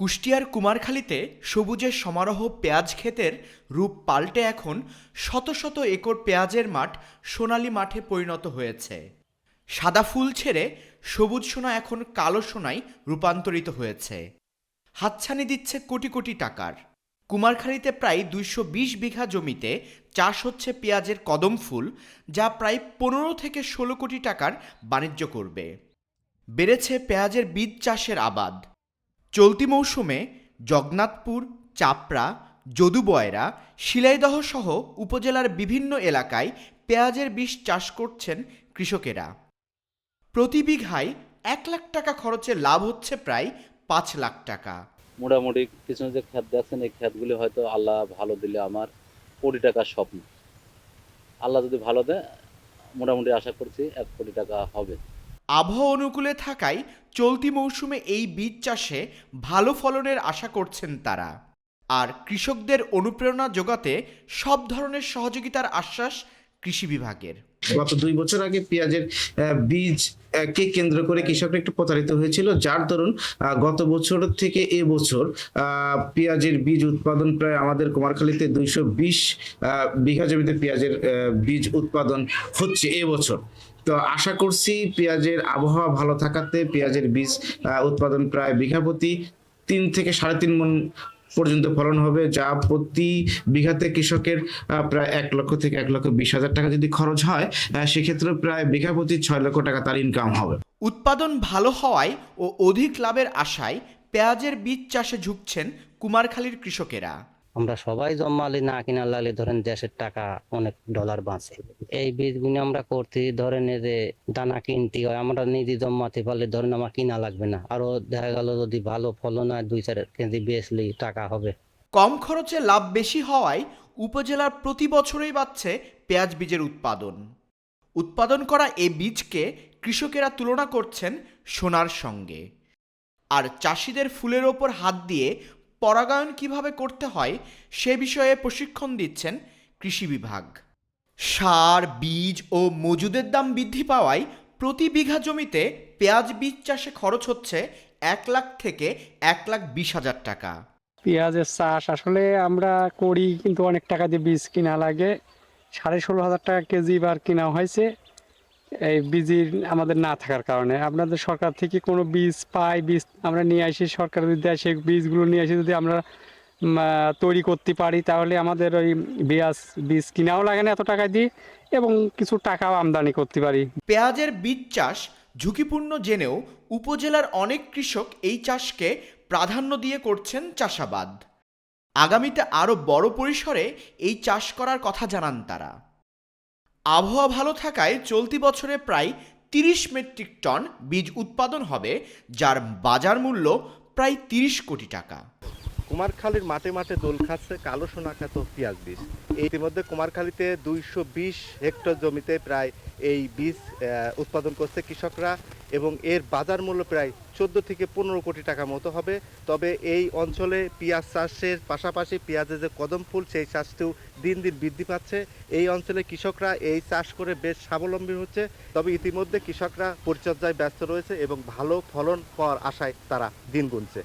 কুষ্টিয়ার কুমারখালীতে সবুজের সমারোহ পেঁয়াজ ক্ষেতের রূপ পাল্টে এখন শত শত একর পেঁয়াজের মাঠ সোনালী মাঠে পরিণত হয়েছে। সাদা ফুল ছেড়ে সবুজ সোনা এখন কালো সোনায় রূপান্তরিত হয়েছে। হাতছানি দিচ্ছে কোটি কোটি টাকার। কুমারখালীতে প্রায় ২২০ বিঘা জমিতে চাষ হচ্ছে পেঁয়াজের কদম ফুল, যা প্রায় ১৫ থেকে ১৬ কোটি টাকার বাণিজ্য করবে। বেড়েছে পেঁয়াজের বীজ চাষের আবাদ। চলতি মৌসুমে জগন্নাথপুর, চাপড়া, যদুবয়রা, শিলাইদহ সহ উপজেলার বিভিন্ন এলাকায় পেঁয়াজের বীজ চাষ করছেন কৃষকেরা। প্রতি বিঘায় ১ লাখ টাকা খরচে লাভ হচ্ছে প্রায় ৫ লাখ টাকা। মোটামুটি পিছনে যে ক্ষেত দেখছেন, এই ক্ষেতগুলি হয়তো আল্লাহ ভালো দিলে আমার কোটি টাকার স্বপ্ন। আল্লাহ যদি ভালো দেয়, মোটামুটি আশা করছি ১ কোটি টাকা হবে। আবহাওয়া অনুকূলে থাকায় চলতি মৌসুমে এই বীজ চাষে ভালো ফলনের আশা করছেন তারা। আর কৃষকদের অনুপ্রেরণা যোগাতে সব ধরনের সহযোগিতার আশ্বাস কৃষি বিভাগের। গত ২ বছর আগে পেঁয়াজের বীজ কে কেন্দ্র করে কৃষকরা একটু প্রতারিত হয়েছিল, যার দরুন গত বছর থেকে এবছর পেঁয়াজের বীজ উৎপাদন প্রায় আমাদের কুমারখালীতে ২২০ বিঘা জমিতে পেঁয়াজের বীজ উৎপাদন হচ্ছে এবছর। তো আশা করছি পেঁয়াজের আবহাওয়া ভালো থাকাতে পেঁয়াজের বীজ উৎপাদন প্রায় বিঘা প্রতি ৩ থেকে ৩.৫ মণ পর্যন্ত ফলন হবে, যা প্রতি বিঘাতে কৃষকের প্রায় ১ লক্ষ থেকে ১,২০,০০০ টাকা যদি খরচ হয়, সেক্ষেত্রে প্রায় বিঘা প্রতি ৬ লক্ষ টাকা তার ইনকাম হবে। উৎপাদন ভালো হওয়ায় ও অধিক লাভের আশায় পেঁয়াজের বীজ চাষে ঝুঁকছেন কুমারখালীর কৃষকেরা। আমরা সবাই জম্মালি না কিনা লাগলে ধরেন দেশের টাকা অনেক ডলার বাঁচে। এই বীজগুলো আমরা করতে ধরেন যে দানা কিনতে হয়, আমরা নিজে জমাতে পারলে ধরেন আমার কিনা লাগবে না। আরো দেখা গেল যদি ভালো ফলন হয় ২-৪ কেজি বেচলেই টাকা হবে। কম খরচে লাভ বেশি হওয়ায় উপজেলার প্রতি বছরই বাড়ছে পেঁয়াজ বীজের উৎপাদন। উৎপাদন করা এই বীজকে কৃষকেরা তুলনা করছেন সোনার সঙ্গে। আর চাষিদের ফুলের ওপর হাত দিয়ে পরাগায়ন কিভাবে করতে হয় সে বিষয়ে প্রশিক্ষণ দিচ্ছেন কৃষি বিভাগ। সার, বীজ ও মজুদের দাম বৃদ্ধি পাওয়ায় প্রতি বিঘা জমিতে পেঁয়াজ বীজ চাষে খরচ হচ্ছে ১ লাখ থেকে ১,২০,০০০ টাকা। পেঁয়াজের চাষ আসলে আমরা করি, কিন্তু অনেক টাকা দিয়ে বীজ কিনা লাগে। ১৬,৫০০ টাকা কেজি এবার কিনা হয়েছে এই বীজের আমাদের না থাকার কারণে। আপনাদের সরকার থেকে কোনো বীজ পাই, বীজ আমরা নিয়ে আসি, সরকার যদি দেয় সেই বীজগুলো নিয়ে আসি যদি আমরা তৈরি করতে পারি, তাহলে আমাদের ওই বীজ কিনাও লাগে না এত টাকা দিয়ে, এবং কিছু টাকাও আমদানি করতে পারি। পেঁয়াজের বীজ চাষ ঝুঁকিপূর্ণ জেনেও উপজেলার অনেক কৃষক এই চাষকে প্রাধান্য দিয়ে করছেন চাষাবাদ। আগামীতে আরও বড় পরিসরে এই চাষ করার কথা জানান তারা। আবহাওয়া ভালো থাকায় চলতি বছরে প্রায় ৩০ মেট্রিক টন বীজ উৎপাদন হবে, যার বাজার মূল্য প্রায় ৩০ কোটি টাকা। কুমারখালীর মাঠে মাঠে দোল খাচ্ছে কালো সোনা খ্যাত পেঁয়াজ বীজ। ইতিমধ্যে কুমারখালীতে ২২০ হেক্টর জমিতে প্রায় এই বীজ উৎপাদন করছে কৃষকরা, এবং এর বাজার মূল্য প্রায় ১৪ থেকে ১৫ কোটি টাকা মতো হবে। তবে এই অঞ্চলে পেঁয়াজ চাষের পাশাপাশি পেঁয়াজের যে কদম ফুল, সেই চাষটিও দিন দিন বৃদ্ধি পাচ্ছে। এই অঞ্চলে কৃষকরা এই চাষ করে বেশ স্বাবলম্বী হচ্ছে। তবে ইতিমধ্যে কৃষকরা পরিচর্যায় ব্যস্ত রয়েছে এবং ভালো ফলন পাওয়ার আশায় তারা দিন গুনছে।